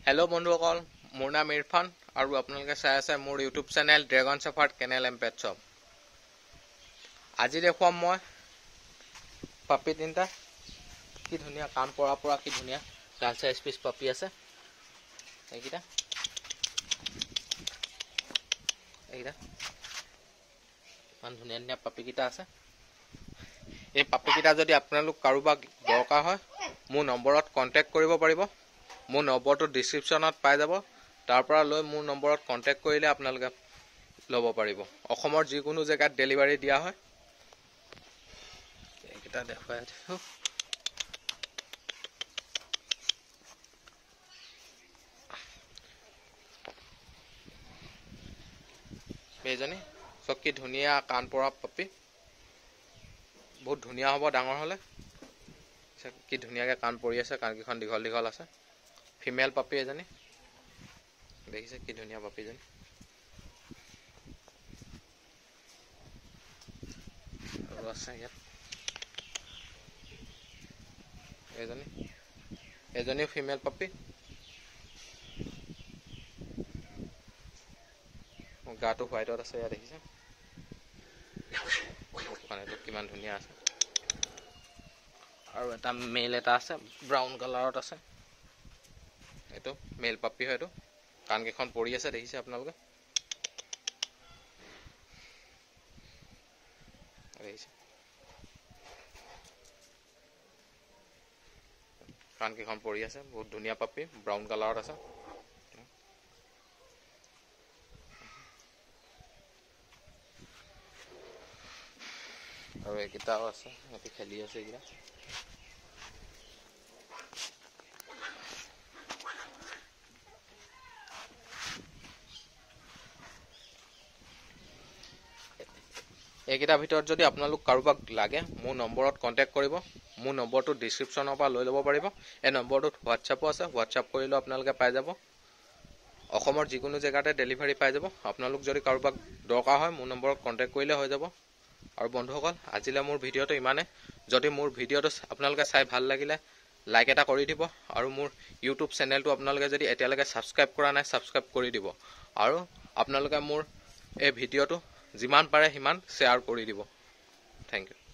Hello बंधुসকল मोर नाम इरफान और आपलोके चाइ आछे मोर YouTube channel dragon shepherd kennel M pet shop. आज देखुवाम मैं पापी तीनटा कि धुनिया कान परा कि धुनिया लाल साइज पिस पापी आछे एकिटा मान धुनिया धुनिया पापी किटा आछे। এই পাপি কিটা যদি আপোনালোক কাৰোবাক দৰকাৰ হয় মোৰ নম্বৰত কন্টাক্ট কৰিব পাৰিব। মোৰ নম্বৰটো ডেসক্ৰিপচনত পাই যাব, তাৰ পৰা লৈ মোৰ নম্বৰত কন্টাক্ট কৰিলে আপোনালোকে ল'ব পাৰিব। অসমৰ যিকোনো জেগাত ডেলিভাৰী দিয়া হয়। এইটা দেখুৱাই দিছো। বেজনী সকি ধুনিয়া কান পৰা পাপি बहुत धुनिया हब डांगर हले कि धुनिया के कान पड़ी आछे, कान किखन दीघल दीघल आछे। फिमेल पापी एजनी देखिसे कि धुनिया पापी जनी और आछे यात एजनी फिमेल पापी गाटो व्हाइटत आछे या देखिसे तो किमान धुनिया आछे और एटा मेल एटा आछे ब्राउन कलरत आछे। एतो मेल पापी হয় एतो कान केखन पड़ी आछे देखिसे आपनालोके देखिसे कान केखन पड़ी आछे बहुत धुनिया पापी ब्राउन कलरत आछे। और एकिटाও আছে এটি খেলি আছে এগিরা একিটা ভিতৰত যদি আপোনালোক কাৰোবাক লাগে মোৰ নম্বৰত কন্টাক্ট কৰিব। মোৰ নম্বৰটো ডেসক্ৰিপচনৰ পৰা লৈ ল'ব পাৰিব। এই নম্বৰটোত হোৱাটছআপো আছে, হোৱাটছআপ কৰিলে আপোনালোকে পাই যাব। অসমৰ যিকোনো জেগাতে ডেলিভাৰী পাই যাব। আপোনালোক যদি কাৰোবাক দৰকাৰ হয় মোৰ নম্বৰত কন্টাক্ট কৰিলে হৈ যাব। और बंधुসকল আজিলে मोर भिडिओ इमाने। जदि मोर भिडिओ आपनालोके चाइ ভাল লাগিলে लाइक एटा करि दिब और मोर यूट्यूब चेनेलটো आपनालोके जदि एतियाলৈকে सबस्क्राइब करा नाइ सबस्क्राइब करि दिब और आपनालोके मोर ए भिडिओটো जिमान पारे हिमान शेयर करि दिब। Thank you.